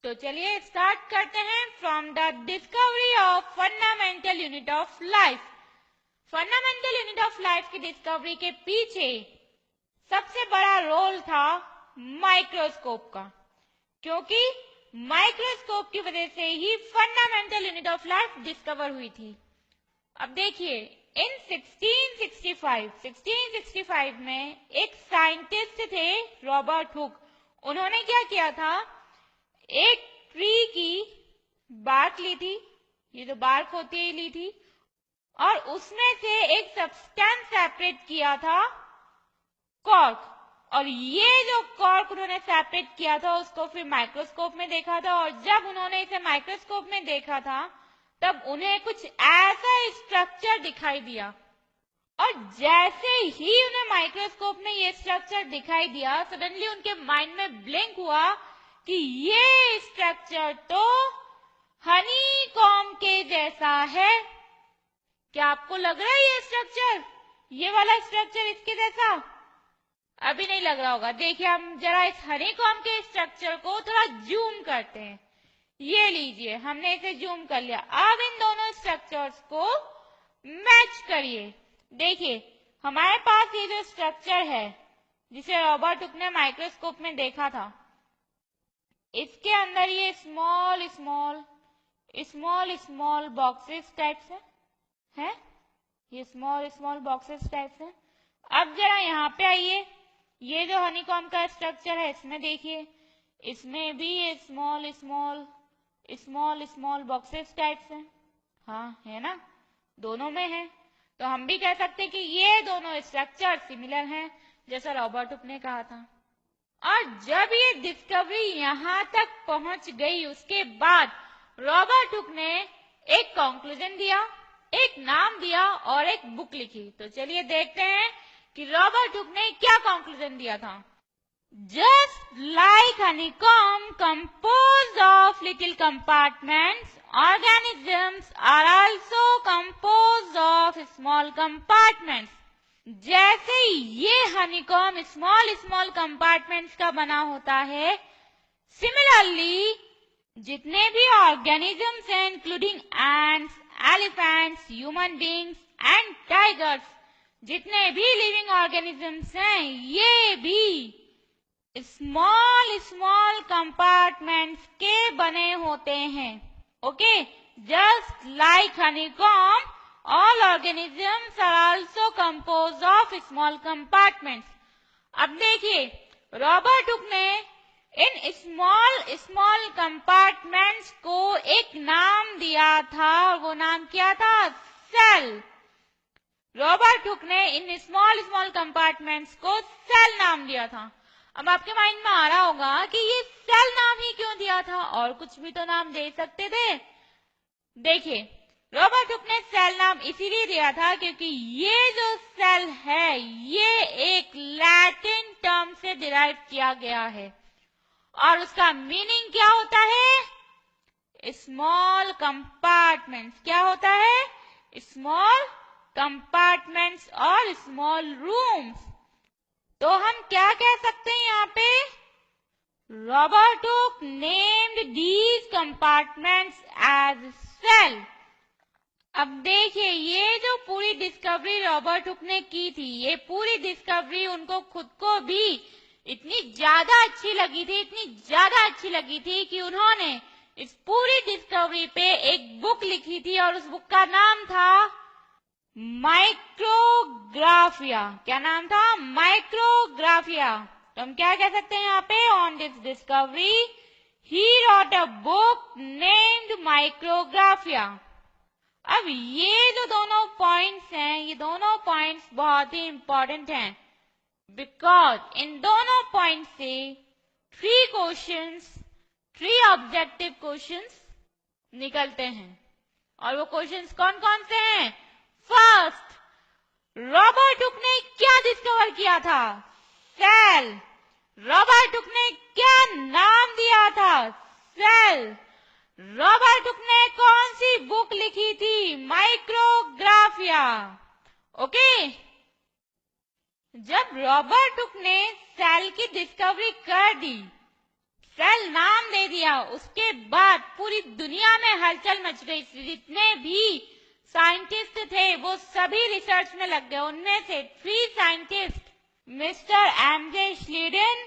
तो चलिए स्टार्ट करते हैं from the discovery of fundamental unit of life. Fundamental unit of life की डिस्कवरी के पीछे सबसे बड़ा रोल था माइक्रोस्कोप का, क्योंकि माइक्रोस्कोप की वजह से ही fundamental unit of life discover हुई थी। अब देखिए, इन 1665 में एक साइंटिस्ट थे रॉबर्ट हुक। उन्होंने क्या किया था, एक ट्री की बार्क ली थी, ये जो बार्क होती है ली थी, और उसमें से एक सब्सटेंस सेपरेट किया था, कॉर्क। और ये जो कॉर्क उन्होंने सेपरेट किया था उसको फिर माइक्रोस्कोप में देखा था, और जब उन्होंने इसे माइक्रोस्कोप में देखा था तब उन्हें कुछ ऐसा स्ट्रक्चर दिखाई दिया। और जैसे ही उन्हें माइक्रोस्कोप में ये स्ट्रक्चर दिखाई दिया, सडनली उनके माइंड में ब्लिंक हुआ कि ये स्ट्रक्चर तो हनीकॉम्ब के जैसा है। क्या आपको लग रहा है ये स्ट्रक्चर, ये वाला स्ट्रक्चर इसके जैसा? अभी नहीं लग रहा होगा। देखिए, हम जरा इस हनीकॉम्ब के स्ट्रक्चर को थोड़ा जूम करते हैं। ये लीजिए, हमने इसे जूम कर लिया। अब इन दोनों स्ट्रक्चर्स को मैच करिए। देखिए, हमारे पास ये जो स्ट्रक्चर है जिसे रॉबर्ट हुक ने माइक्रोस्कोप में देखा था, इसके अंदर ये स्मॉल स्मॉल बॉक्सेस टाइप्स है, ये स्मॉल बॉक्सेस टाइप्स है। अब जरा यहाँ पे आइए, ये जो हनीकॉम्ब का स्ट्रक्चर है इसमें देखिए, इसमें भी ये स्मॉल बॉक्सेस टाइप्स हैं। हाँ, है ना, दोनों में है। तो हम भी कह सकते हैं कि ये दोनों स्ट्रक्चर सिमिलर हैं, जैसा रॉबर्ट हुक ने कहा था। और जब ये डिस्कवरी यहाँ तक पहुंच गई, उसके बाद रॉबर्ट हुक ने एक कंक्लूजन दिया, एक नाम दिया और एक बुक लिखी। तो चलिए देखते हैं कि रॉबर्ट हुक ने क्या कंक्लूजन दिया था। Just like honeycomb composed of little compartments, organisms are also composed of small compartments. जैसे ये हनीकॉम्ब स्मॉल कंपार्टमेंट्स का बना होता है, सिमिलरली जितने भी ऑर्गेनिजम्स हैं, including ants, elephants, human beings and tigers, जितने भी लिविंग ऑर्गेनिजम्स हैं, ये भी स्मॉल कंपार्टमेंट्स के बने होते हैं। Okay, just like honeycomb, all organisms are also composed of small compartments. अब देखिए, रॉबर्ट हुक ने इन स्मॉल कंपार्टमेंट्स को एक नाम दिया था, और वो नाम क्या था? सेल। रॉबर्ट हुक ने इन स्मॉल कंपार्टमेंट्स को सेल नाम दिया था। अब आपके माइंड में आ रहा होगा कि ये सेल नाम ही क्यों दिया था, और कुछ भी तो नाम दे सकते थे। देखिए, रॉबर्ट हुक ने सेल नाम इसीलिए दिया था क्योंकि ये जो सेल है, ये एक लैटिन टर्म से डिराइव किया गया है, और उसका मीनिंग क्या होता है? Small compartments. क्या होता है? स्मॉल कंपार्टमेंट्स और स्मॉल रूम्स। तो हम क्या कह सकते हैं यहाँ पे? Robert Hooke named these compartments as cell. अब देखिए, ये जो पूरी डिस्कवरी रॉबर्ट हुक ने की थी, ये पूरी डिस्कवरी उनको खुद को भी इतनी ज्यादा अच्छी लगी थी कि उन्होंने इस पूरी डिस्कवरी पे एक बुक लिखी थी, और उस बुक का नाम था माइक्रोग्राफिया। क्या नाम था? माइक्रोग्राफिया। तो हम क्या कह सकते हैं यहाँ पे? On this discovery he wrote a book named Micrographia. अब ये जो दोनों पॉइंट्स हैं, ये दोनों पॉइंट्स बहुत ही इंपॉर्टेंट हैं, बिकॉज इन दोनों पॉइंट से 3 ऑब्जेक्टिव क्वेश्चंस निकलते हैं। और वो क्वेश्चंस कौन कौन से हैं? फर्स्ट, रॉबर्ट हुक ने क्या डिस्कवर किया था? सेल। रॉबर्ट हुक ने क्या नाम दिया था? सेल। रॉबर्ट हुक ने कौन सी बुक लिखी थी? माइक्रोग्राफिया। ओके, जब रॉबर्ट हुक ने सेल की डिस्कवरी कर दी, सेल नाम दे दिया, उसके बाद पूरी दुनिया में हलचल मच गई। जितने भी साइंटिस्ट थे वो सभी रिसर्च में लग गए। उनमें से 3 scientist mister MJ Schleiden,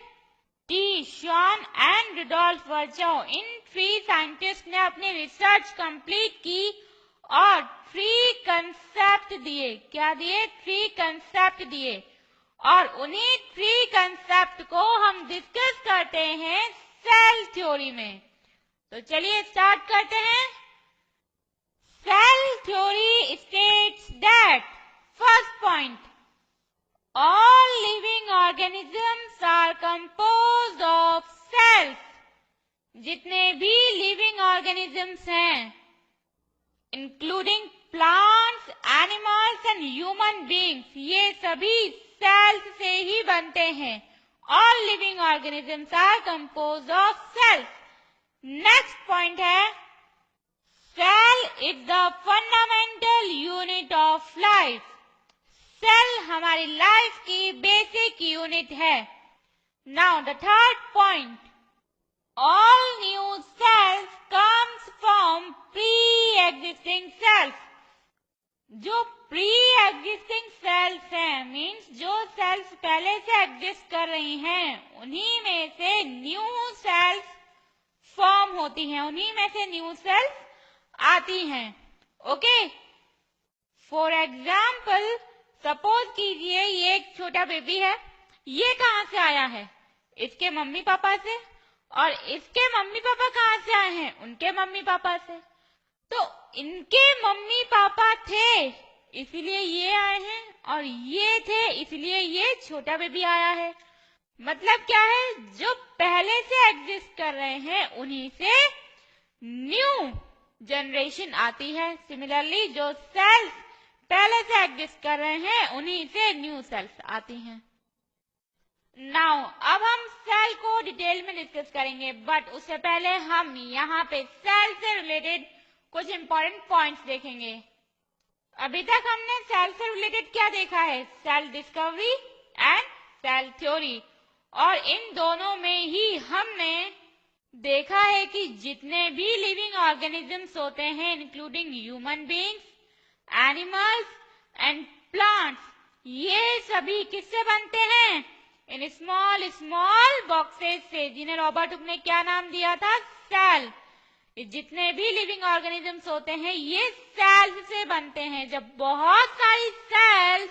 T Schwann and Rudolf Virchow, इन 3 साइंटिस्ट ने अपनी रिसर्च कंप्लीट की और 3 कंसेप्ट दिए। क्या दिए? 3 कंसेप्ट दिए। और उन्हीं 3 कंसेप्ट को हम डिस्कस करते हैं सेल थ्योरी में। तो चलिए स्टार्ट करते हैं। Cell theory states that, first point, all living organisms are composed of cells. जितने भी लिविंग ऑर्गेनिजम्स हैं, including plants, animals and human beings, ये सभी सेल्स से ही बनते हैं। All living organisms are composed of cells. Next point है, cell is the fundamental unit of life. Cell हमारी लाइफ की बेसिक यूनिट है। Now the third point, all new cells comes from pre existing cells. जो pre existing cells हैं, means जो sales पहले से exist कर रही हैं, उन्हीं में से न्यू सेल्स फॉर्म होती हैं, उन्हीं में से न्यू सेल्स आती हैं। ओके, फॉर एग्जाम्पल, सपोज कीजिए ये एक छोटा बेबी है। ये कहाँ से आया है? इसके मम्मी पापा से। और इसके मम्मी पापा कहाँ से आए हैं? उनके मम्मी पापा से। तो इनके मम्मी पापा थे इसीलिए ये आए हैं, और ये थे इसलिए ये छोटा बेबी आया है। मतलब क्या है? जो पहले से एग्जिस्ट कर रहे हैं उन्हीं से न्यू जनरेशन आती है। सिमिलरली जो सेल्स पहले से एग्जिस्ट कर रहे हैं उन्हीं से न्यू सेल्स आती हैं। नाउ अब हम सेल को डिटेल में डिस्कस करेंगे, बट उससे पहले हम यहाँ पे सेल से रिलेटेड कुछ इंपॉर्टेंट पॉइंट्स देखेंगे। अभी तक हमने सेल से रिलेटेड क्या देखा है? Cell discovery and cell theory. और इन दोनों में ही हमने देखा है कि जितने भी लिविंग ऑर्गेनिजम्स होते हैं, including human beings, animals and plants, ये सभी किससे बनते हैं? इन स्मॉल स्मॉल बॉक्सेस से, जिन्हें रॉबर्ट हुक ने क्या नाम दिया था? सेल। जितने भी लिविंग ऑर्गेनिजम्स होते हैं ये सेल्स से बनते हैं। जब बहुत सारी सेल्स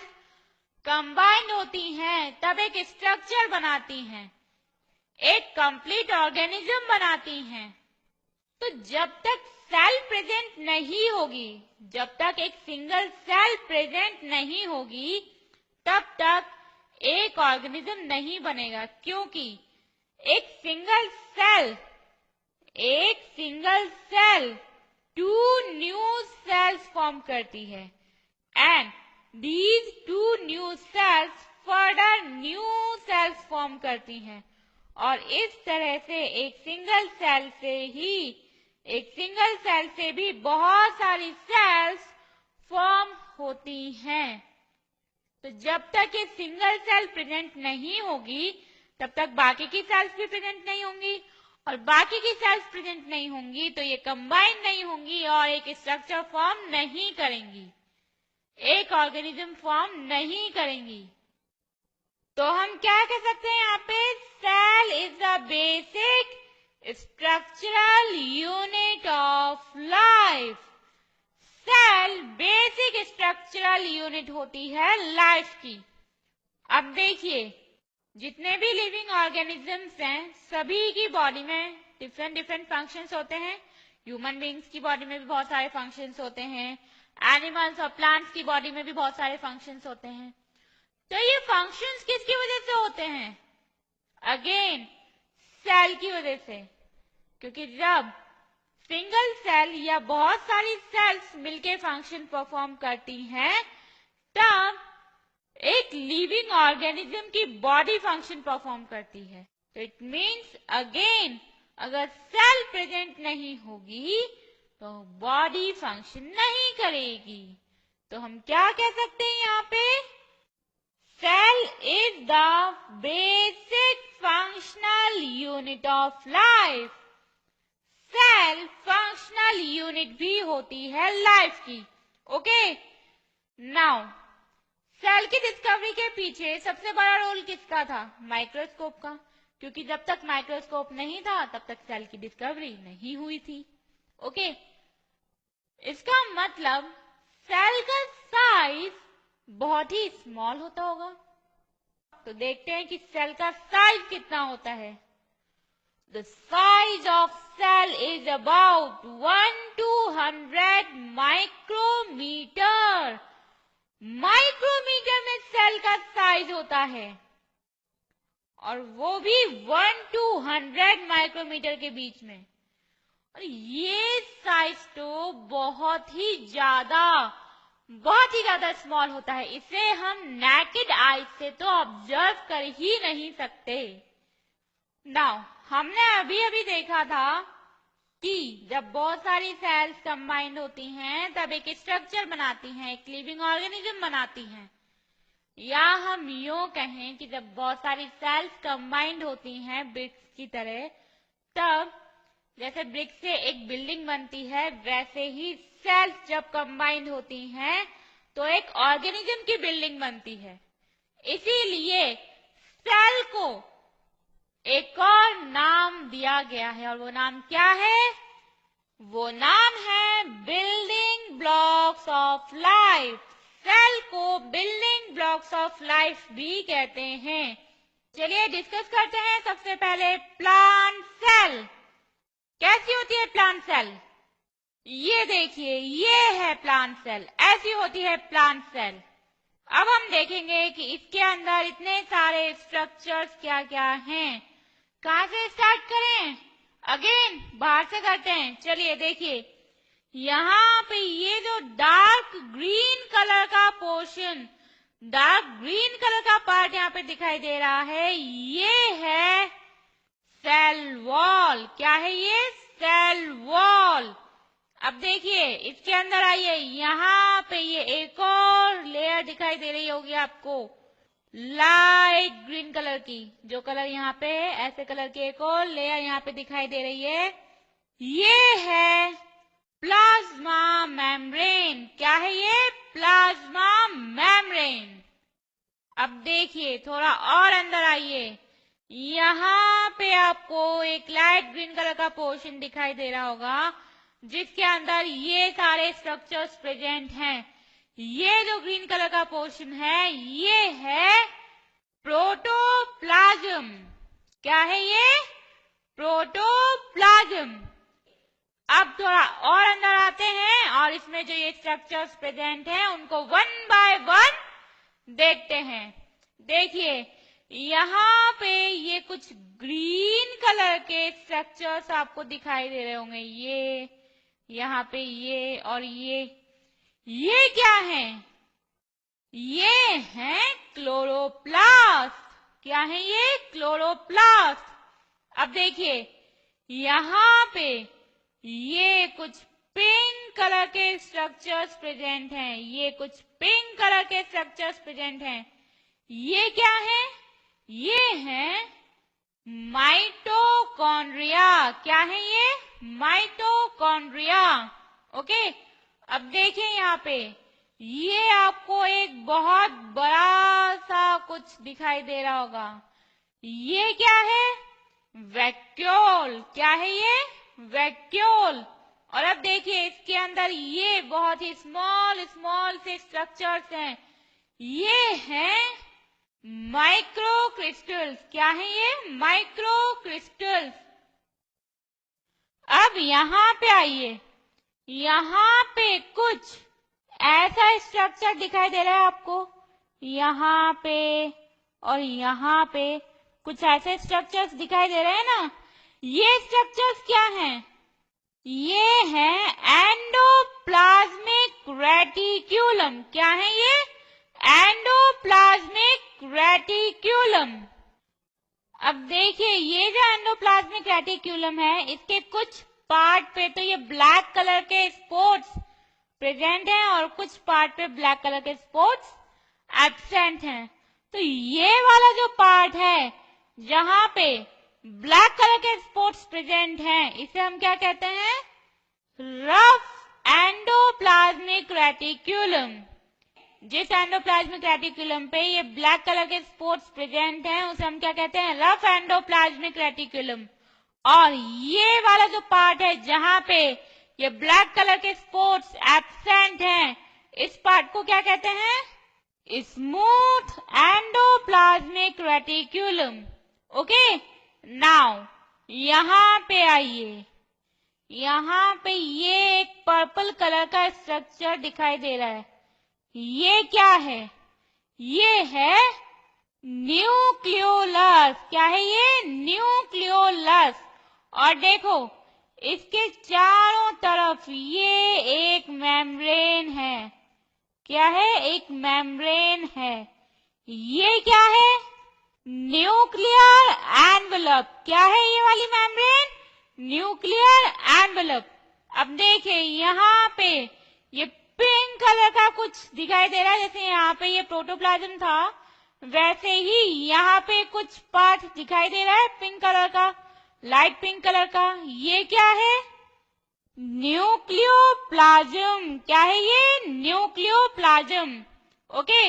कंबाइंड होती हैं तब एक स्ट्रक्चर बनाती हैं, एक कंप्लीट ऑर्गेनिज्म बनाती हैं। तो जब तक सेल प्रेजेंट नहीं होगी, जब तक एक सिंगल सेल प्रेजेंट नहीं होगी, तब तक एक ऑर्गेनिज्म नहीं बनेगा। क्योंकि एक single cell 2 new cells form करती है, and these 2 new cells further new cells form करती हैं। और इस तरह से एक सिंगल सेल से भी बहुत सारी सेल्स फॉर्म होती हैं। तो जब तक ये सिंगल सेल प्रेजेंट नहीं होगी तब तक बाकी की सेल्स भी प्रेजेंट नहीं होंगी, और बाकी की सेल्स प्रेजेंट नहीं होंगी तो ये कंबाइन नहीं होंगी और एक स्ट्रक्चर फॉर्म नहीं करेंगी, एक ऑर्गेनिज्म फॉर्म नहीं करेंगी। तो हम क्या कह सकते हैं यहाँ पे? Cell is the basic structural unit of life. Cell basic structural unit होती है लाइफ की। अब देखिए, जितने भी लिविंग ऑर्गेनिजम्स हैं सभी की बॉडी में डिफरेंट फंक्शंस होते हैं। ह्यूमन बींग्स की बॉडी में भी बहुत सारे फंक्शंस होते हैं, एनिमल्स और प्लांट्स की बॉडी में भी बहुत सारे फंक्शंस होते हैं। तो ये फंक्शंस किसकी वजह से होते हैं? अगेन सेल की वजह से। क्योंकि जब सिंगल सेल या बहुत सारी सेल्स मिलकर फंक्शन परफॉर्म करती हैं तब एक लिविंग ऑर्गेनिज्म की बॉडी फंक्शन परफॉर्म करती है। तो इट मीन्स अगेन अगर सेल प्रेजेंट नहीं होगी तो बॉडी फंक्शन नहीं करेगी। तो हम क्या कह सकते हैं यहाँ पे? Cell is the basic functional unit unit of life. Cell functional unit भी होती है लाइफ की। ओके, नाउ सेल की डिस्कवरी के पीछे सबसे बड़ा रोल किसका था? माइक्रोस्कोप का, क्योंकि जब तक माइक्रोस्कोप नहीं था तब तक सेल की डिस्कवरी नहीं हुई थी। ओके, इसका मतलब सेल का साइज बहुत ही स्मॉल होता होगा। तो देखते हैं कि सेल का साइज कितना होता है। The size of cell is about 1 to 100 micrometer. Micrometer में सेल का साइज होता है, और वो भी 1 to 100 माइक्रोमीटर के बीच में। और ये साइज तो बहुत ही ज्यादा स्मॉल होता है। इसे हम नेकेड आई से तो ऑब्जर्व कर ही नहीं सकते। नाउ हमने अभी देखा था कि जब बहुत सारी सेल्स कंबाइंड होती हैं तब एक स्ट्रक्चर बनाती हैं, एक लिविंग ऑर्गेनिज्म बनाती हैं। या हम यूं कहें कि जब बहुत सारी सेल्स कंबाइंड होती हैं ब्रिक्स की तरह, तब जैसे ब्रिक्स से एक बिल्डिंग बनती है, वैसे ही सेल्स जब कंबाइंड होती हैं तो एक ऑर्गेनिज्म की बिल्डिंग बनती है। इसीलिए सेल को एक और नाम दिया गया है, और वो नाम क्या है? वो नाम है building blocks of life. Cell को बिल्डिंग ब्लॉक्स ऑफ लाइफ भी कहते हैं। चलिए डिस्कस करते हैं। सबसे पहले प्लांट सेल। कैसी होती है प्लांट सेल? ये देखिए, ये है प्लांट सेल, ऐसी होती है प्लांट सेल। अब हम देखेंगे कि इसके अंदर इतने सारे स्ट्रक्चर्स क्या क्या हैं। कहां से स्टार्ट करें? अगेन बाहर से करते हैं। चलिए देखिए, यहाँ पे ये जो डार्क ग्रीन कलर का पोर्शन, डार्क ग्रीन कलर का पार्ट यहाँ पे दिखाई दे रहा है, ये है सेल वॉल। क्या है ये? Cell wall. अब देखिए इसके अंदर आइए, यहाँ पे ये एक और लेयर दिखाई दे रही होगी आपको, लाइट ग्रीन कलर की। जो कलर यहाँ पे है, ऐसे कलर की एक और लेयर यहाँ पे दिखाई दे रही है, ये है प्लाज्मा मेम्ब्रेन। क्या है ये? Plasma membrane. अब देखिए थोड़ा और अंदर आइए, यहाँ पे आपको एक लाइट ग्रीन कलर का पोर्शन दिखाई दे रहा होगा, जिसके अंदर ये सारे स्ट्रक्चर्स प्रेजेंट हैं। ये जो ग्रीन कलर का पोर्शन है, ये है प्रोटोप्लाज्म। क्या है ये? प्रोटोप्लाज्म। अब थोड़ा और अंदर आते हैं, और इसमें जो ये स्ट्रक्चर्स प्रेजेंट हैं उनको वन बाय वन देखते हैं। देखिए यहाँ पे ये कुछ ग्रीन कलर के स्ट्रक्चर्स आपको दिखाई दे रहे होंगे। ये यहाँ पे ये और ये क्या है? ये है क्लोरोप्लास्ट। क्या है ये? क्लोरोप्लास्ट। अब देखिए यहाँ पे ये कुछ पिंक कलर के स्ट्रक्चर्स प्रेजेंट हैं, ये कुछ पिंक कलर के स्ट्रक्चर्स प्रेजेंट हैं। ये क्या है? ये है माइटोकॉन्ड्रिया। क्या है ये? माइटोकॉन्ड्रिया। ओके, अब देखिए यहाँ पे ये आपको एक बहुत बड़ा सा कुछ दिखाई दे रहा होगा। ये क्या है? वैक्यूल। क्या है ये? वैक्यूल। और अब देखिए इसके अंदर ये बहुत ही स्मॉल से स्ट्रक्चर्स हैं, ये हैं माइक्रो क्रिस्टल्स। क्या है ये? Micro crystals. अब यहाँ पे आइए, यहाँ पे कुछ ऐसा स्ट्रक्चर दिखाई दे रहा है आपको, यहाँ पे और यहाँ पे कुछ ऐसे स्ट्रक्चर्स दिखाई दे रहे हैं ना। ये स्ट्रक्चर्स क्या हैं? ये है एंडोप्लाज्मिक रेटिक्यूलम। क्या है ये? Endoplasmic reticulum. अब देखिए ये जो एंडोप्लाज्मिक रेटिक्यूलम है, इसके कुछ पार्ट पे तो ये ब्लैक कलर के स्पॉट्स प्रेजेंट हैं और कुछ पार्ट पे ब्लैक कलर के स्पॉट्स एब्सेंट हैं। तो ये वाला जो पार्ट है जहां पे ब्लैक कलर के स्पॉट्स प्रेजेंट हैं, इसे हम क्या कहते हैं? Rough endoplasmic reticulum. जिस एंडोप्लाज्मिक रेटिक्यूलम पे ये ब्लैक कलर के स्पॉट्स प्रेजेंट हैं उसे हम क्या कहते हैं? Rough endoplasmic reticulum. और ये वाला जो पार्ट है जहां पे ये ब्लैक कलर के स्पॉट्स एब्सेंट हैं, इस पार्ट को क्या कहते हैं? Smooth endoplasmic reticulum. Okay, now यहां पे आइए, यहां पे ये एक पर्पल कलर का स्ट्रक्चर दिखाई दे रहा है, ये क्या है? ये है न्यूक्लियोलस। क्या है ये? न्यूक्लियोलस। और देखो इसके चारों तरफ ये एक मेम्ब्रेन है। क्या है? एक मेम्ब्रेन है। ये क्या है? Nuclear envelope. क्या है ये वाली मेम्ब्रेन? Nuclear envelope. अब देखिए यहाँ पे ये पिंक कलर का कुछ दिखाई दे रहा है, जैसे यहाँ पे ये प्रोटोप्लाज्म था वैसे ही यहाँ पे कुछ पार्ट दिखाई दे रहा है पिंक कलर का, लाइट पिंक कलर का। ये क्या है? न्यूक्लियोप्लाज्म। क्या है ये? न्यूक्लियोप्लाज्म। ओके,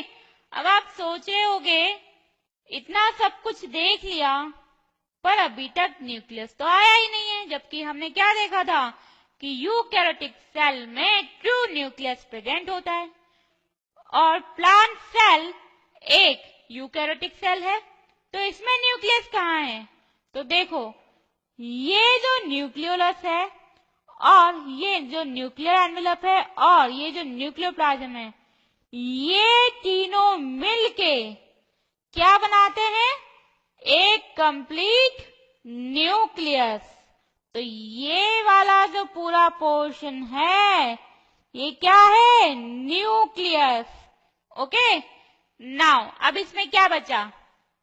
अब आप सोच रहे होगे इतना सब कुछ देख लिया पर अभी तक न्यूक्लियस तो आया ही नहीं है, जबकि हमने क्या देखा था कि यूकैरियोटिक सेल में ट्रू न्यूक्लियस प्रेजेंट होता है और प्लांट सेल एक यूकैरियोटिक सेल है, तो इसमें न्यूक्लियस कहाँ है? तो देखो ये जो न्यूक्लियोलस है और ये जो न्यूक्लियर एनवेलप है और ये जो न्यूक्लियोप्लाज्म है, ये तीनों मिलके क्या बनाते हैं? एक कंप्लीट न्यूक्लियस। तो ये वाला जो पूरा पोर्शन है ये क्या है? न्यूक्लियस। ओके, नाउ अब इसमें क्या बचा?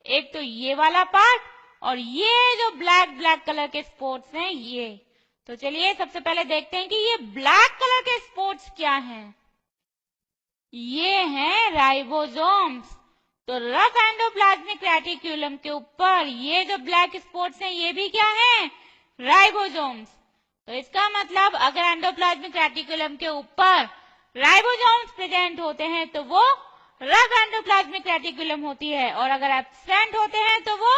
एक तो ये वाला पार्ट और ये जो ब्लैक ब्लैक कलर के स्पॉट्स हैं ये। तो चलिए सबसे पहले देखते हैं कि ये ब्लैक कलर के स्पॉट्स क्या हैं। ये हैं राइबोसोम्स। तो रफ एंडोप्लाज्मिक रेटिक्यूलम के ऊपर ये जो ब्लैक स्पॉट्स हैं ये भी क्या हैं? राइबोसोम्स। तो इसका मतलब अगर एंडोप्लाज्मिक रेटिक्यूलम के ऊपर राइबोसोम्स प्रेजेंट होते हैं तो वो रफ एंडोप्लाज्मिक रेटिक्यूलम होती है, और अगर एब्सेंट होते हैं तो वो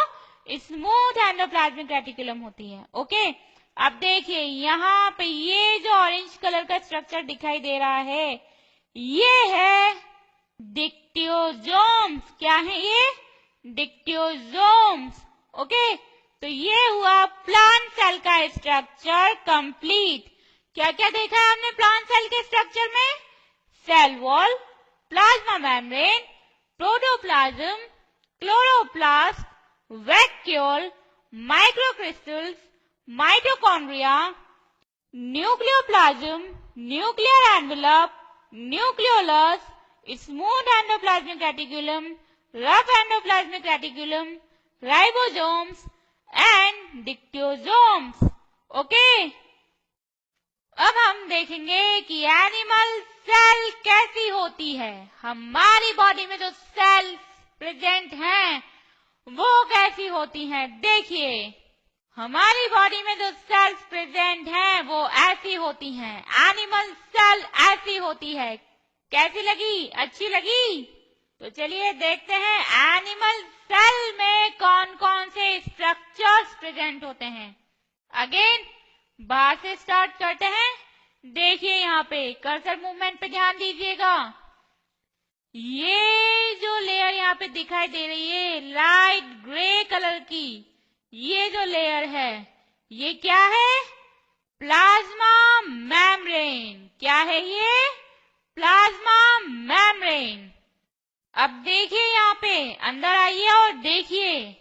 स्मूथ एंडोप्लाज्मिक रेटिक्यूलम होती है। ओके, अब देखिए यहाँ पे ये जो ऑरेंज कलर का स्ट्रक्चर दिखाई दे रहा है ये है डिक्टियोसोम्स। क्या है ये? डिक्टियोसोम्स। ओके, तो ये हुआ प्लांट सेल का स्ट्रक्चर कंप्लीट। क्या क्या देखा है हमने प्लांट सेल के स्ट्रक्चर में? Cell wall, plasma membrane, protoplasm, chloroplast, vacuole, microcrystals, mitochondria, nucleoplasm, nuclear envelope, nucleolus, smooth endoplasmic reticulum, rough endoplasmic reticulum, ribosomes and dictyosomes. Okay, अब हम देखेंगे कि एनिमल सेल कैसी होती है। हमारी बॉडी में जो सेल्स प्रेजेंट हैं वो कैसी होती हैं। देखिए हमारी बॉडी में जो सेल्स प्रेजेंट हैं वो ऐसी होती हैं। एनिमल सेल ऐसी होती है। कैसी लगी? अच्छी लगी? तो चलिए देखते हैं एनिमल सेल में कौन कौन से स्ट्रक्चर्स प्रेजेंट होते हैं। अगेन बाहर से स्टार्ट करते हैं। देखिए यहाँ पे कर्सर मूवमेंट पे ध्यान दीजिएगा। ये जो लेयर यहाँ पे दिखाई दे रही है लाइट ग्रे कलर की, ये जो लेयर है ये क्या है? Plasma membrane. क्या है ये? Plasma membrane. अब देखिए यहाँ पे अंदर आइए और देखिए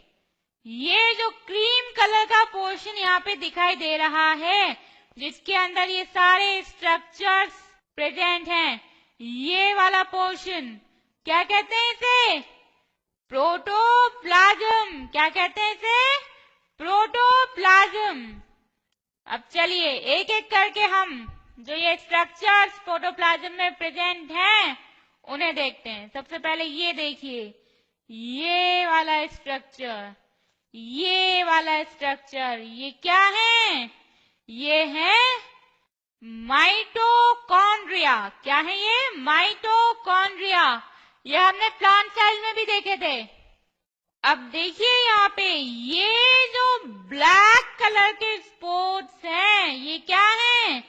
ये जो क्रीम कलर का पोर्शन यहाँ पे दिखाई दे रहा है जिसके अंदर ये सारे स्ट्रक्चर्स प्रेजेंट हैं, ये वाला पोर्शन क्या कहते हैं इसे? प्रोटोप्लाज्म। क्या कहते हैं इसे? प्रोटोप्लाज्म। अब चलिए एक एक करके हम जो ये स्ट्रक्चर्स प्रोटोप्लाज्म में प्रेजेंट हैं उन्हें देखते हैं। सबसे पहले ये देखिए ये वाला स्ट्रक्चर, ये वाला स्ट्रक्चर, ये क्या है? ये है माइटोकॉन्ड्रिया। क्या है ये? माइटोकॉन्ड्रिया। ये हमने प्लांट सेल में भी देखे थे। अब देखिए यहाँ पे ये जो ब्लैक कलर के स्पॉट्स हैं, ये क्या है?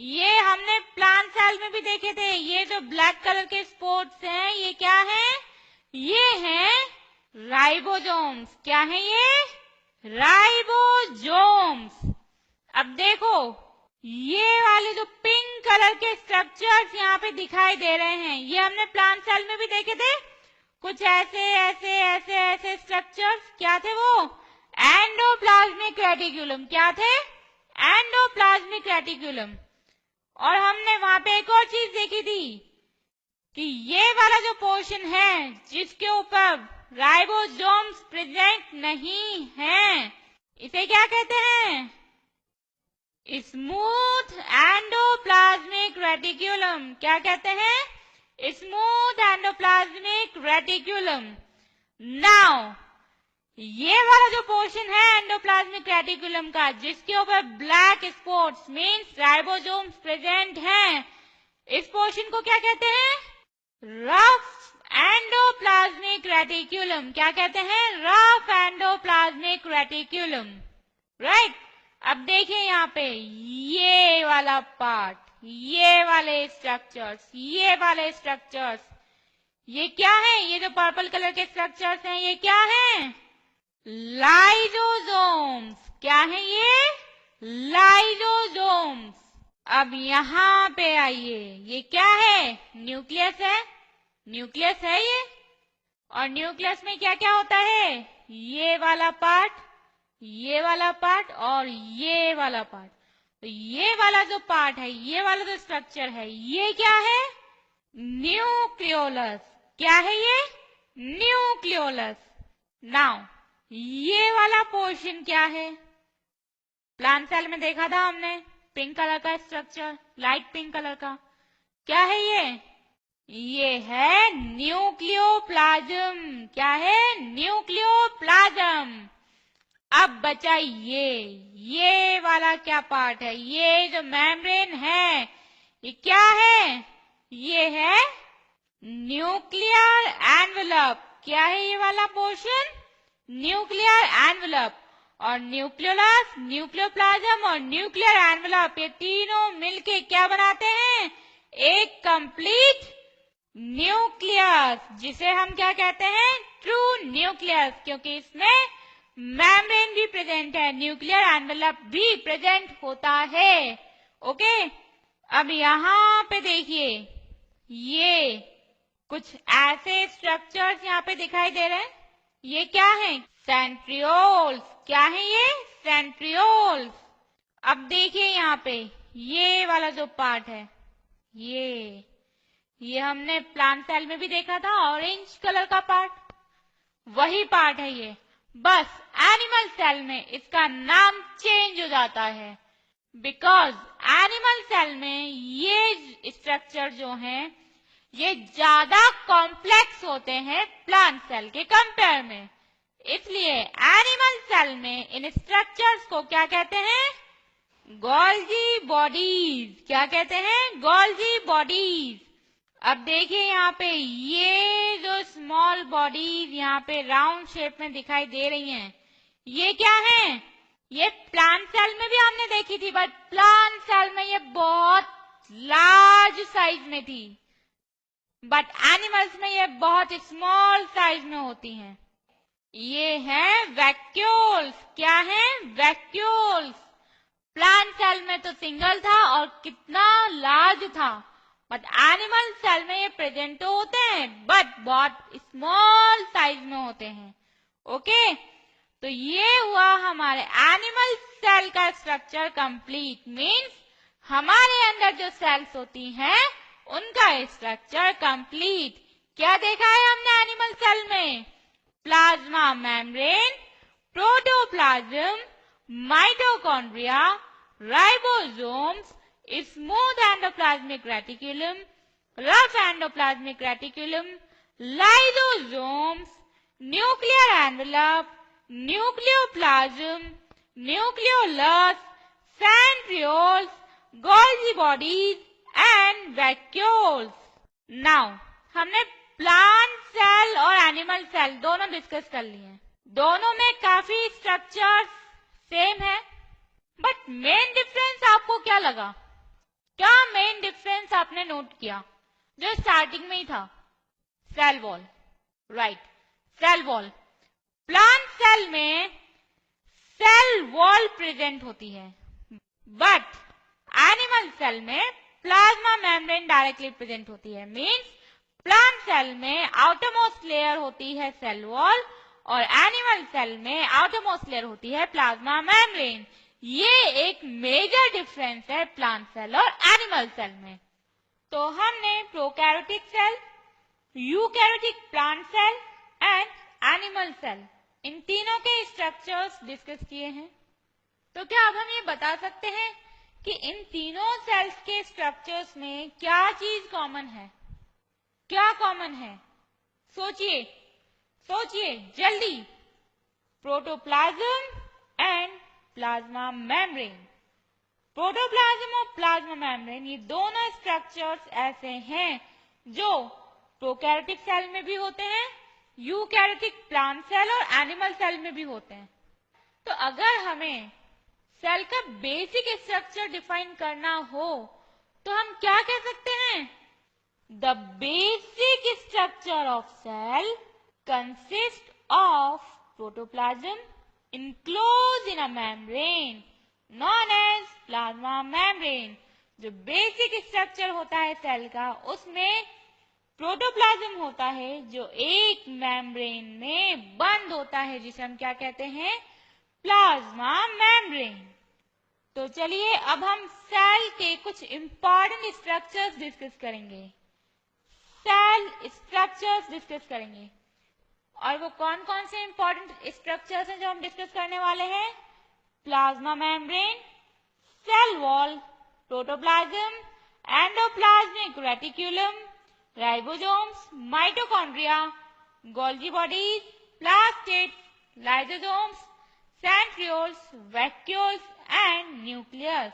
ये हमने प्लांट सेल में भी देखे थे। ये जो ब्लैक कलर के स्पॉट्स हैं, ये क्या है? ये है राइबोसोम्स। क्या है ये? राइबोसोम्स। अब देखो ये वाले जो पिंक कलर के स्ट्रक्चर्स यहाँ पे दिखाई दे रहे हैं, ये हमने प्लांट सेल में भी देखे थे। कुछ ऐसे ऐसे ऐसे ऐसे स्ट्रक्चर्स, क्या थे वो? Endoplasmic reticulum. क्या थे? Endoplasmic reticulum. और हमने वहां पे एक और चीज देखी थी कि ये वाला जो पोर्शन है जिसके ऊपर राइबोसोम्स प्रेजेंट नहीं है, इसे क्या कहते हैं? Smooth endoplasmic reticulum. क्या कहते हैं? Smooth endoplasmic reticulum. नाउ ये वाला जो पोर्शन है एंडोप्लाज्मिक रेटिकुलम का, जिसके ऊपर black spots means ribosomes present हैं, इस पोर्शन को क्या कहते हैं? Rough endoplasmic reticulum. क्या कहते हैं? Rough endoplasmic reticulum. राइट। अब देखिए यहाँ पे ये वाला पार्ट, ये वाले स्ट्रक्चर्स, ये वाले स्ट्रक्चर्स, ये क्या है? ये जो पर्पल कलर के स्ट्रक्चर्स हैं, ये क्या हैं? लाइसोसोम्स। क्या है ये? लाइसोसोम्स। अब यहाँ पे आइए, ये क्या है? न्यूक्लियस है। न्यूक्लियस है ये। और न्यूक्लियस में क्या क्या होता है? ये वाला पार्ट, ये वाला पार्ट और ये वाला पार्ट। तो ये वाला जो पार्ट है, ये वाला जो स्ट्रक्चर है, ये क्या है? न्यूक्लियोलस। क्या है ये? न्यूक्लियोलस। नाउ ये वाला पोर्शन क्या है? प्लांट सेल में देखा था हमने, पिंक कलर का स्ट्रक्चर, लाइट पिंक कलर का। क्या है ये? ये है न्यूक्लियोप्लाज्म। क्या है? न्यूक्लियोप्लाज्म। अब बचा ये वाला क्या पार्ट है? ये जो मेम्ब्रेन है, ये क्या है? ये है न्यूक्लियर एनवेलप। क्या है ये वाला पोर्शन? Nuclear envelope. और न्यूक्लियोलस, न्यूक्लियोप्लाज्म और न्यूक्लियर एनवेलप, ये तीनों मिलके क्या बनाते हैं? एक कंप्लीट न्यूक्लियस, जिसे हम क्या कहते हैं? ट्रू न्यूक्लियस, क्योंकि इसमें मेम्ब्रेन भी प्रेजेंट है, न्यूक्लियर एनवेलप भी प्रेजेंट होता है। ओके। अब यहाँ पे देखिए ये कुछ ऐसे स्ट्रक्चर्स यहाँ पे दिखाई दे रहे हैं। ये क्या है? सेंट्रियोल्स। क्या है ये? सेंट्रियोल्स। अब देखिए यहाँ पे ये वाला जो पार्ट है, ये हमने प्लांट सेल में भी देखा था, ऑरेंज कलर का पार्ट, वही पार्ट है ये। बस एनिमल सेल में इसका नाम चेंज हो जाता है, बिकॉज एनिमल सेल में ये स्ट्रक्चर जो हैं, ये ज्यादा कॉम्प्लेक्स होते हैं प्लांट सेल के कंपेयर में। इसलिए एनिमल सेल में इन स्ट्रक्चर्स को क्या कहते हैं? Golgi bodies. क्या कहते हैं? Golgi bodies. अब देखिए यहाँ पे ये जो स्मॉल बॉडीज यहाँ पे राउंड शेप में दिखाई दे रही हैं, ये क्या है? ये प्लांट सेल में भी हमने देखी थी, बट प्लांट सेल में ये बहुत लार्ज साइज में थी, बट एनिमल्स में ये बहुत स्मॉल साइज में होती हैं। ये है वैक्यूल्स। क्या है? वैक्यूल्स। प्लांट सेल में तो सिंगल था और कितना लार्ज था, बट एनिमल सेल में ये प्रेजेंट तो होते हैं, बट बहुत स्मॉल साइज में होते हैं। ओके। तो ये हुआ हमारे एनिमल सेल का स्ट्रक्चर कंप्लीट। मीन्स हमारे अंदर जो सेल्स होती हैं उनका स्ट्रक्चर कंप्लीट। क्या देखा है हमने एनिमल सेल में? Plasma membrane, protoplasm, mitochondria, ribosomes, smooth endoplasmic reticulum, rough endoplasmic reticulum, lysosomes, nuclear envelope, nucleoplasm, nucleolus, centrioles, Golgi bodies and vacuoles. Now हमने प्लांट सेल और एनिमल सेल दोनों डिस्कस कर लिए हैं। दोनों में काफी स्ट्रक्चर सेम है, बट मेन डिफरेंस आपको क्या लगा? क्या मेन डिफरेंस आपने नोट किया जो स्टार्टिंग में ही था? Cell wall, right, cell wall. Plant cell में सेल वॉल प्रेजेंट होती है, बट एनिमल सेल में प्लाज्मा मेम्ब्रेन डायरेक्टली प्रेजेंट होती है। मींस प्लांट सेल में आउटरमोस्ट लेयर होती है सेल वॉल और एनिमल सेल में आउटरमोस्ट लेयर होती है प्लाज्मा मेम्ब्रेन। ये एक मेजर डिफरेंस है प्लांट सेल और एनिमल सेल में। तो हमने prokaryotic cell, eukaryotic plant cell and animal cell, इन तीनों के स्ट्रक्चर्स डिस्कस किए हैं। तो क्या अब हम ये बता सकते हैं कि इन तीनों सेल्स के स्ट्रक्चर्स में क्या चीज कॉमन है? क्या कॉमन है? सोचिए, सोचिए जल्दी। Protoplasm and plasma membrane. Protoplasm और प्लाज्मा मेम्ब्रेन ये दोनों स्ट्रक्चर्स ऐसे हैं जो प्रोकैरियोटिक सेल में भी होते हैं, यूकैरियोटिक प्लांट सेल और एनिमल सेल में भी होते हैं। तो अगर हमें सेल का बेसिक स्ट्रक्चर डिफाइन करना हो तो हम क्या कह सकते हैं? The basic structure of cell consist of protoplasm enclosed in a membrane known as plasma membrane। जो बेसिक स्ट्रक्चर होता है सेल का उसमें प्रोटोप्लाज्म होता है जो एक मेम्ब्रेन में बंद होता है, जिसे हम क्या कहते हैं? Plasma membrane. तो चलिए अब हम सेल के कुछ इंपॉर्टेंट स्ट्रक्चर्स डिस्कस करेंगे। सेल स्ट्रक्चर्स डिस्कस करेंगे, और वो कौन कौन से इंपॉर्टेंट स्ट्रक्चर्स हैं जो हम डिस्कस करने वाले हैं? Plasma membrane, cell wall, protoplasm, endoplasmic reticulum, ribosomes, mitochondria, Golgi bodies, plastids, lysosomes, centrioles, vacuoles and nucleus.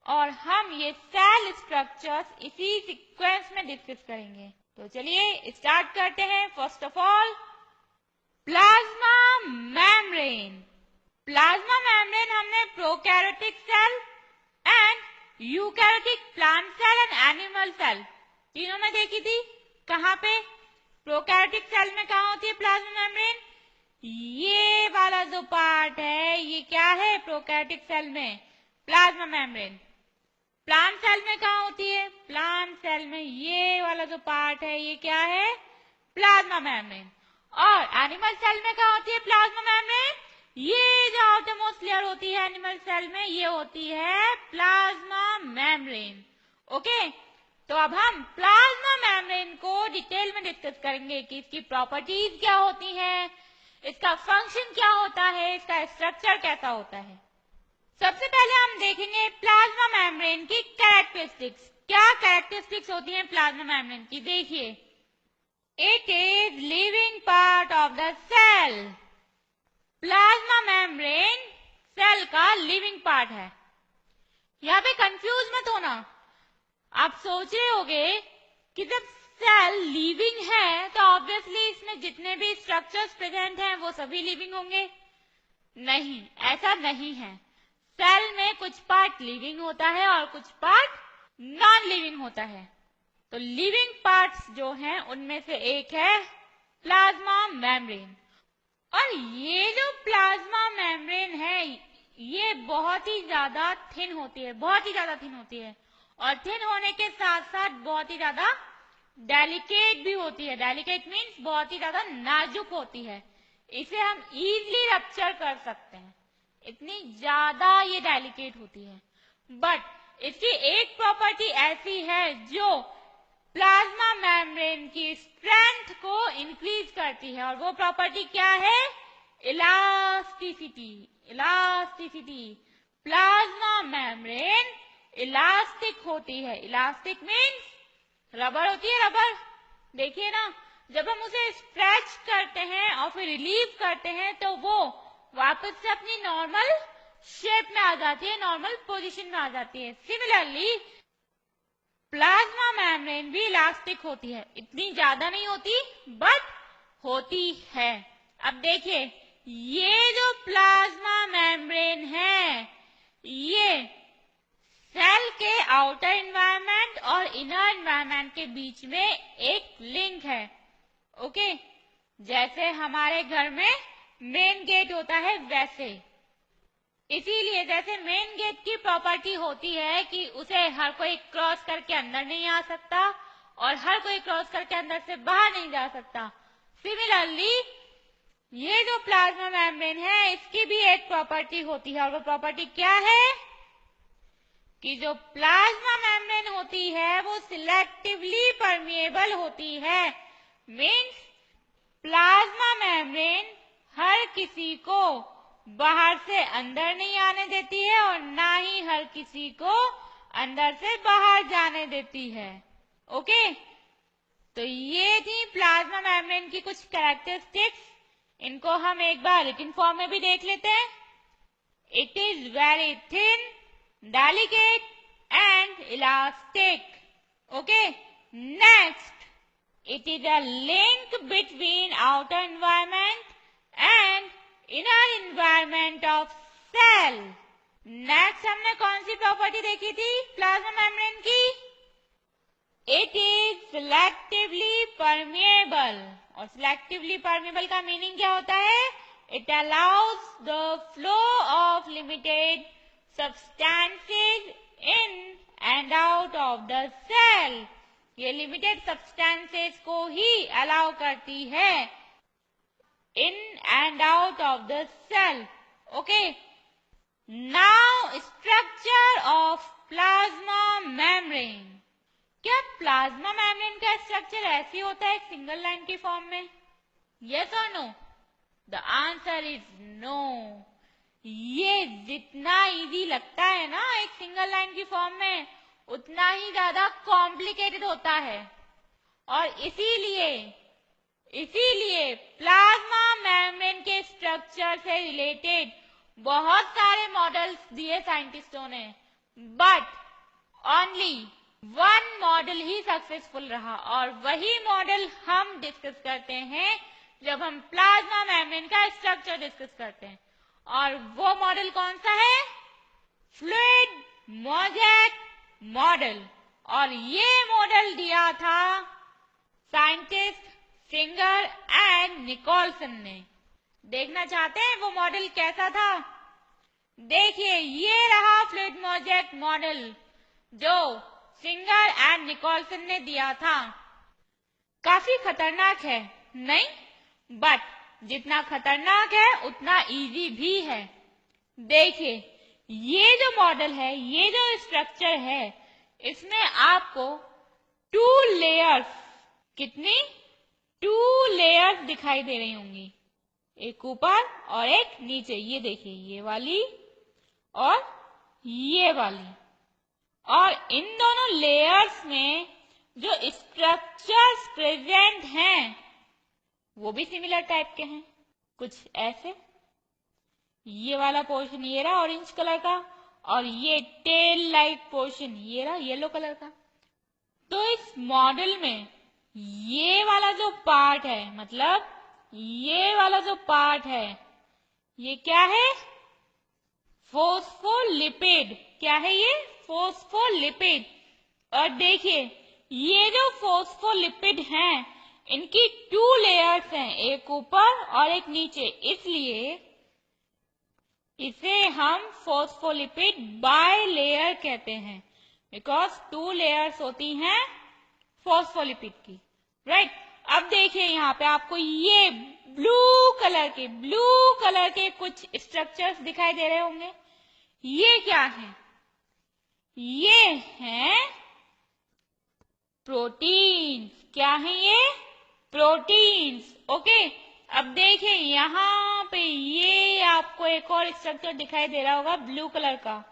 और हम ये सेल स्ट्रक्चर्स इसी सीक्वेंस में डिस्कस करेंगे। तो चलिए स्टार्ट करते हैं। First of all plasma membrane. Plasma membrane हमने prokaryotic cell and eukaryotic plant cell and animal cell तीनों में देखी थी। कहाँ पे? प्रोकैरियोटिक सेल में कहाँ होती है प्लाज्मा मेम्ब्रेन? ये वाला जो पार्ट है ये क्या है प्रोकैरियोटिक सेल में? Plasma membrane. प्लांट सेल में कहाँ होती है? प्लांट सेल में ये वाला जो पार्ट है ये क्या है? Plasma membrane. और एनिमल सेल में कहाँ होती है प्लाज्मा मेम्ब्रेन? ये जो आउटरमोस्ट लेयर होती है एनिमल सेल में ये होती है प्लाज्मा मेम्ब्रेन। ओके, तो अब हम प्लाज्मा मेम्ब्रेन को डिटेल में डिस्कस करेंगे कि इसकी प्रॉपर्टीज क्या होती हैं, इसका फंक्शन क्या होता है, इसका स्ट्रक्चर कैसा होता है। सबसे पहले हम देखेंगे प्लाज्मा मेम्ब्रेन की कैरेक्टरिस्टिक्स। क्या कैरेक्टरिस्टिक्स होती हैं प्लाज्मा मेम्ब्रेन की? देखिए, it is living part of the cell. Plasma membrane cell का लिविंग पार्ट है। यहाँ पे कंफ्यूज मत होना। आप सोच रहे होगे कि जब सेल लिविंग है तो ऑब्वियसली इसमें जितने भी स्ट्रक्चर्स प्रेजेंट हैं वो सभी लिविंग होंगे। नहीं, ऐसा नहीं है। सेल में कुछ पार्ट लिविंग होता है और कुछ पार्ट नॉन लिविंग होता है। तो लिविंग पार्ट्स जो हैं उनमें से एक है प्लाज्मा मेम्ब्रेन। और ये जो प्लाज्मा मेम्ब्रेन है ये बहुत ही ज्यादा थिन होती है, बहुत ही ज्यादा थिन होती है, और थिन होने के साथ साथ बहुत ही ज्यादा डेलिकेट भी होती है। डेलिकेट मीन्स बहुत ही ज्यादा नाजुक होती है। इसे हम इजीली रप्चर कर सकते हैं, इतनी ज्यादा ये डेलिकेट होती है। बट इसकी एक प्रॉपर्टी ऐसी है जो प्लाज्मा मेम्ब्रेन की स्ट्रेंथ को इंक्रीज करती है, और वो प्रॉपर्टी क्या है? Elasticity. Elasticity. Plasma membrane elastic होती है। इलास्टिक मीन्स रबर होती है, रबर। देखिए ना, जब हम उसे स्ट्रेच करते हैं और फिर रिलीव करते हैं तो वो वापस से अपनी नॉर्मल शेप में आ जाती है, नॉर्मल पोजीशन में आ जाती है। सिमिलरली प्लाज्मा मेम्ब्रेन भी इलास्टिक होती है, इतनी ज्यादा नहीं होती बट होती है। अब देखिए ये जो प्लाज्मा मेम्ब्रेन है ये सेल के आउटर एनवायरनमेंट और इनर एनवायरनमेंट के बीच में एक लिंक है। ओके, जैसे हमारे घर में मेन गेट होता है वैसे, इसीलिए जैसे मेन गेट की प्रॉपर्टी होती है कि उसे हर कोई क्रॉस करके अंदर नहीं आ सकता और हर कोई क्रॉस करके अंदर से बाहर नहीं जा सकता, सिमिलरली ये जो प्लाज्मा मेम्ब्रेन है इसकी भी एक प्रॉपर्टी होती है। और वो प्रॉपर्टी क्या है कि जो प्लाज्मा मेम्ब्रेन होती है वो सिलेक्टिवली परमिएबल होती है। मीन्स प्लाज्मा मेम्ब्रेन हर किसी को बाहर से अंदर नहीं आने देती है और ना ही हर किसी को अंदर से बाहर जाने देती है। ओके, तो ये थी प्लाज्मा मेम्ब्रेन की कुछ कैरेक्टरिस्टिक्स। इनको हम एक बार रिटन फॉर्म में भी देख लेते हैं। It is very thin, delicate and elastic. Okay, next, it is a link between outer environment and inner environment of cell. Next हमने कौन सी प्रॉपर्टी देखी थी प्लाज्मा मेम्ब्रेन की? It is selectively permeable. और सिलेक्टिवली परमिएबल का meaning क्या होता है? It allows the flow of limited substances in and out of the cell. ये लिमिटेड सब्सटेंसेज को ही अलाउ करती है in and out of the cell. Okay. Now structure of plasma membrane. क्या प्लाज्मा मेम्ब्रेन का स्ट्रक्चर ऐसे होता है एक सिंगल लाइन की फॉर्म में? Yes or no? The answer is no. ये जितना इजी लगता है ना एक सिंगल लाइन की फॉर्म में उतना ही ज्यादा कॉम्प्लिकेटेड होता है। और इसीलिए प्लाज्मा मेम्ब्रेन के स्ट्रक्चर से रिलेटेड बहुत सारे मॉडल्स दिए साइंटिस्टों ने, but only one model he successful रहा और वही मॉडल हम डिस्कस करते हैं जब हम प्लाज्मा मेम्ब्रेन का स्ट्रक्चर डिस्कस करते हैं। और वो मॉडल कौन सा है? Fluid mosaic model. और ये मॉडल दिया था साइंटिस्ट फिंगर एंड निकोलसन ने। देखना चाहते हैं वो मॉडल कैसा था? देखिए ये रहा फ्लूइड मोज़ेक मॉडल जो फिंगर एंड निकोलसन ने दिया था। काफी खतरनाक है नहीं, बट जितना खतरनाक है उतना इजी भी है। देखिए ये जो मॉडल है, ये जो स्ट्रक्चर है, इसमें आपको 2 लेयर्स, कितनी 2 लेयर्स दिखाई दे रही होंगी, एक ऊपर और एक नीचे। ये देखिए ये वाली और ये वाली। और इन दोनों लेयर्स में जो स्ट्रक्चर्स प्रेजेंट हैं वो भी सिमिलर टाइप के हैं, कुछ ऐसे। ये वाला पोर्शन ये रहा ऑरेंज कलर का और ये टेल लाइक पोर्शन ये रहा येलो कलर का। तो इस मॉडल में ये वाला जो पार्ट है, मतलब ये वाला जो पार्ट है, ये क्या है? फोस्फोलिपिड। क्या है ये? फोस्फोलिपिड। और देखिए ये जो फोस्फोलिपिड हैं इनकी 2 लेयर्स हैं, एक ऊपर और एक नीचे, इसलिए इसे हम फोस्फोलिपिड बाय लेयर कहते हैं, बिकॉज 2 लेयर्स होती हैं फोस्फोलिपिड की, राइट। अब देखिए यहाँ पे आपको ये ब्लू कलर के कुछ स्ट्रक्चर्स दिखाई दे रहे होंगे। ये क्या है? ये हैं प्रोटीन्स। क्या है ये? प्रोटीन्स। ओके, अब देखिए यहाँ पे ये आपको एक और स्ट्रक्चर दिखाई दे रहा होगा ब्लू कलर का।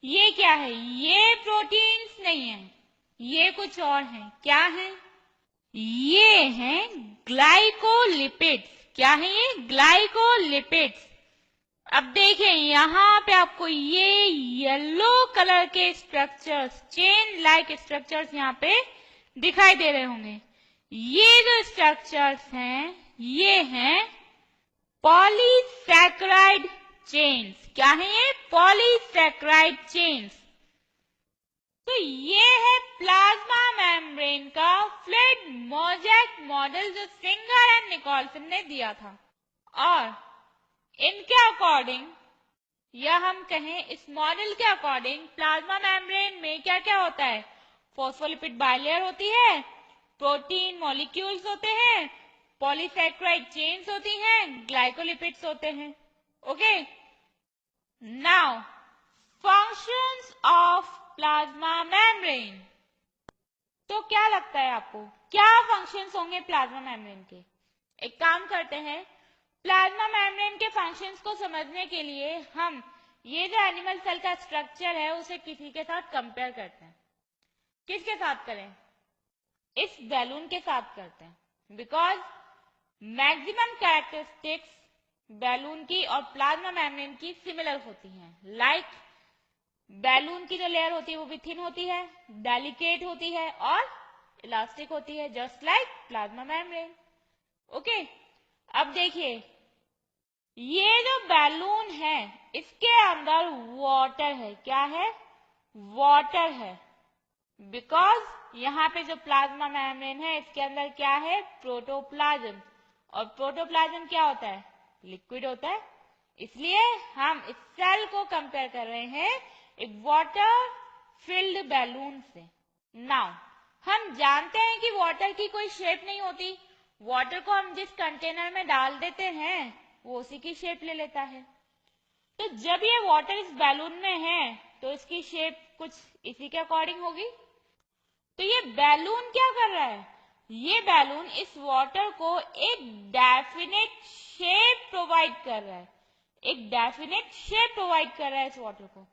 ये क्या है? ये प्रोटीन्स नहीं है, ये कुछ और है। क्या है? ये हैं ग्लाइकोलिपिड्स। क्या है ये? ग्लाइकोलिपिड्स। अब देखें यहाँ पे आपको ये येलो कलर के स्ट्रक्चर्स, चेन लाइक स्ट्रक्चर्स यहाँ पे दिखाई दे रहे होंगे। ये जो स्ट्रक्चर्स हैं ये हैं पॉलीसैकेराइड चेन्स। क्या है ये? Polysaccharide chains. तो ये है प्लाज्मा मेम्ब्रेन का फ्लूइड मोज़ेक मॉडल जो सिंगर एंड निकोलसन ने दिया था। और इनके अकॉर्डिंग या हम कहें इस मॉडल के अकॉर्डिंग प्लाज्मा मेम्ब्रेन में क्या क्या होता है? फॉस्फोलिपिड बाइलेयर होती है, प्रोटीन मॉलिक्यूल्स होते हैं, पॉलीसैकेराइड चेन्स होती हैं, ग्लाइकोलिपिड्स होते हैं। Okay, now functions of plasma membrane. तो क्या लगता है आपको, क्या फंक्शंस होंगे प्लाज्मा मेम्ब्रेन के? एक काम करते हैं, प्लाज्मा मेम्ब्रेन के फंक्शंस को समझने के लिए हम ये जो एनिमल सेल का स्ट्रक्चर है उसे किसी के साथ कंपेयर करते हैं। किसके साथ करें? इस बैलून के साथ करते हैं, बिकॉज मैक्सिमम कैरेक्टरिस्टिक्स बैलून की और प्लाज्मा मेम्ब्रेन की सिमिलर होती हैं। लाइक बैलून की जो लेयर होती है वो भी थिन होती है, डेलिकेट होती है और इलास्टिक होती है, just like plasma membrane. Okay, अब देखिए ये जो बैलून है इसके अंदर वाटर है। क्या है? वाटर है, बिकॉज यहाँ पे जो प्लाज्मा मेम्ब्रेन है इसके अंदर क्या है? प्रोटोप्लाज्म। और प्रोटोप्लाज्म क्या होता है? लिक्विड होता है। इसलिए हम इस सेल को कंपेयर कर रहे हैं एक वाटर फिल्ड बैलून से। नाउ हम जानते हैं कि वाटर की कोई शेप नहीं होती। वाटर को हम जिस कंटेनर में डाल देते हैं वो उसी की शेप ले लेता है। तो जब ये वाटर इस बैलून में है तो इसकी शेप कुछ इसी के अकॉर्डिंग होगी। तो ये बैलून क्या कर रहा है? ये बैलून इस वाटर को एक डेफिनेट शेप प्रोवाइड कर रहा है, एक डेफिनेट शेप प्रोवाइड कर रहा है इस वाटर को।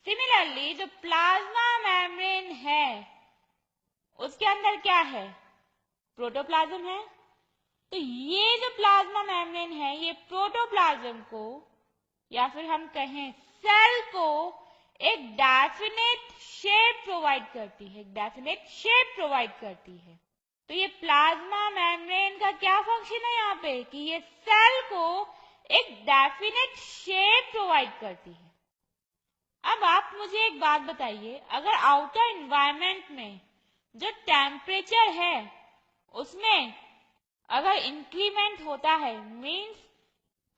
सिमिलरली जो प्लाज्मा मेम्ब्रेन है उसके अंदर क्या है? प्रोटोप्लाज्म है। तो ये जो प्लाज्मा मेम्ब्रेन है ये प्रोटोप्लाज्म को या फिर हम कहें सेल को एक डेफिनेट शेप प्रोवाइड करती है, एक डेफिनेट शेप प्रोवाइड करती है। तो ये प्लाज्मा मेम्ब्रेन का क्या फंक्शन है यहाँ पे कि ये सेल को एक डेफिनेट शेप प्रोवाइड करती है। अब आप मुझे एक बात बताइए, अगर आउटर एनवायरनमेंट में जो टेम्परेचर है उसमें अगर इंक्रीमेंट होता है, मीन्स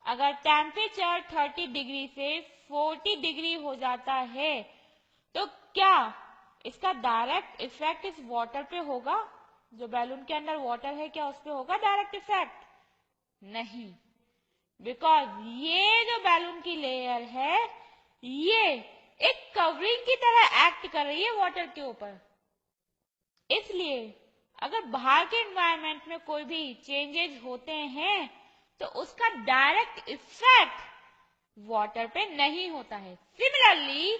अगर टेम्परेचर 30 डिग्री से 40 डिग्री हो जाता है तो क्या इसका डायरेक्ट इफेक्ट इस वाटर पे होगा? जो बैलून के अंदर वाटर है क्या उस पे होगा डायरेक्ट इफेक्ट? नहीं, बिकॉज ये जो बैलून की लेयर है ये एक कवरिंग की तरह एक्ट कर रही है वाटर के ऊपर। इसलिए अगर बाहर के एनवायरनमेंट में कोई भी चेंजेस होते हैं तो उसका डायरेक्ट इफेक्ट वाटर पे नहीं होता है। सिमिलरली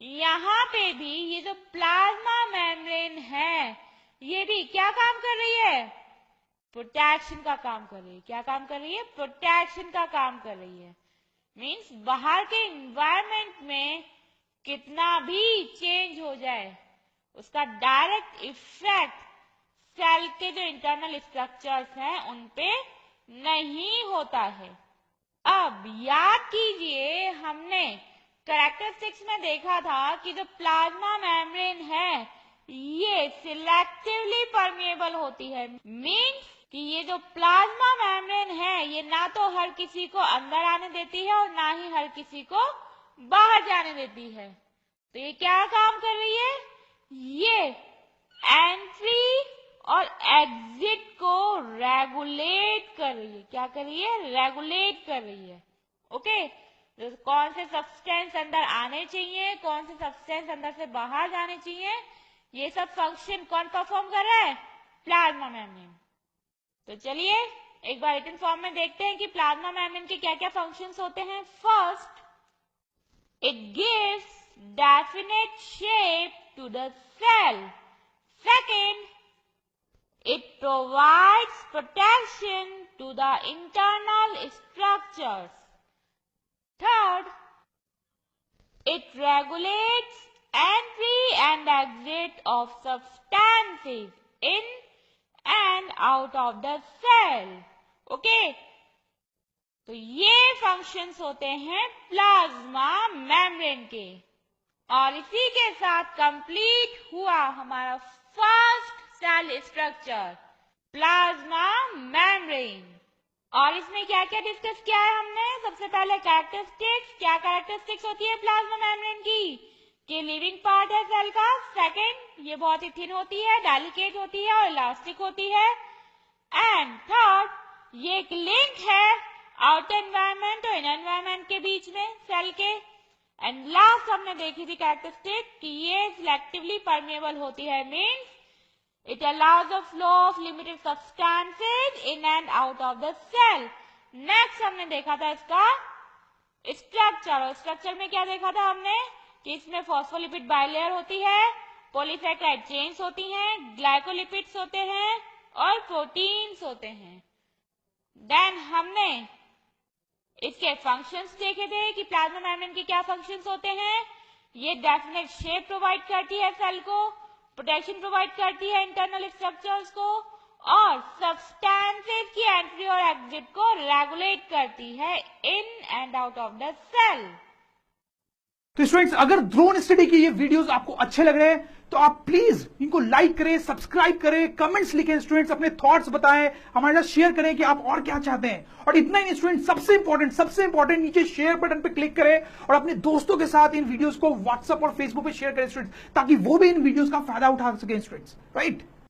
यहाँ पे भी ये जो प्लाज्मा मेम्ब्रेन है ये भी क्या काम कर रही है? प्रोटेक्शन का काम कर रही है। क्या काम कर रही है? प्रोटेक्शन का काम कर रही है। मीन्स बाहर के एनवायरनमेंट में कितना भी चेंज हो जाए उसका डायरेक्ट इफेक्ट सेल के जो इंटरनल स्ट्रक्चर्स हैं उन पे नहीं होता है। अब याद कीजिए हमने कैरेक्टरिस्टिक्स में देखा था कि जो प्लाज्मा मेम्ब्रेन है ये सिलेक्टिवली परमिएबल होती है। मीन्स कि ये जो प्लाज्मा मेम्ब्रेन है ये ना तो हर किसी को अंदर आने देती है और ना ही हर किसी को बाहर जाने देती है। तो ये क्या काम कर रही है? ये एंट्री और एग्जिट को रेगुलेट कर रही है। क्या कर रही है? रेगुलेट कर रही है। ओके, तो कौन से सब्सटेंस अंदर आने चाहिए, कौन से सब्सटेंस अंदर से बाहर जाने चाहिए, ये सब फंक्शन कौन परफॉर्म कर रहा है? Plasma membrane. तो चलिए एक बार रिटन फॉर्म में देखते हैं कि प्लाज्मा मेम्ब्रेन के क्या क्या फंक्शंस होते हैं। First, it gives definite shape to the cell. Second, It provides protection to the internal structures. Third, it regulates entry and exit of substances in and out of the cell. Okay? तो ये functions होते हैं plasma membrane के। और इसी के साथ complete हुआ हमारा first cell structure, plasma membrane. और इसमें क्या क्या डिस्कस किया है हमने? सबसे पहले कैरेक्टरिस्टिक्स। क्या कैरेक्टरिस्टिक्स होती है प्लाज्मा मेम्ब्रेन की? कि लिविंग पार्ट है सेल का। सेकंड, ये बहुत ही थिन होती है, डेलिकेट होती है और इलास्टिक होती है। एंड थर्ड, ये एक लिंक है आउटर एनवायरनमेंट और इनर एनवायरनमेंट के बीच में सेल के। एंड लास्ट हमने देखी थी कैरेक्टरिस्टिक कि ये सिलेक्टिवली परमेबल होती है, means it allows the flow of limited substances in and out of the cell. Next हमने देखा था इसका स्ट्रक्चर। और स्ट्रक्चर में क्या देखा था हमने? कि इसमें फॉस्फोलिपिड बाइलेयर होती है, पॉलीसैकेराइड चेन्स होती हैं, ग्लाइकोलिपिड्स होते हैं और प्रोटीन्स होते हैं। देन हमने इसके फंक्शंस देखे थे कि प्लाज्मा मेम्ब्रेन के क्या फंक्शंस होते हैं। ये डेफिनेट शेप प्रोवाइड करती है सेल को, प्रोटेक्शन प्रोवाइड करती है इंटरनल स्ट्रक्चर्स को, और सब्सटेंसेस की एंट्री और एग्जिट को रेगुलेट करती है in and out of the cell. तो स्टूडेंट्स, अगर ड्रोन स्टडी के ये वीडियोस आपको अच्छे लग रहे हैं तो आप प्लीज इनको लाइक करें, सब्सक्राइब करें, कमेंट्स लिखें, स्टूडेंट्स अपने थॉट्स बताएं, हमारे साथ शेयर करें कि आप और क्या चाहते हैं। और इतना ही नहीं स्टूडेंट, सबसे इंपॉर्टेंट नीचे शेयर बटन पे क्लिक करें और अपने दोस्तों के साथ इन वीडियोस को व्हाट्सएप और फेसबुक पे शेयर करें स्टूडेंट्स, ताकि वो भी इन वीडियोस का फायदा उठा सकें स्टूडेंट्स, राइट।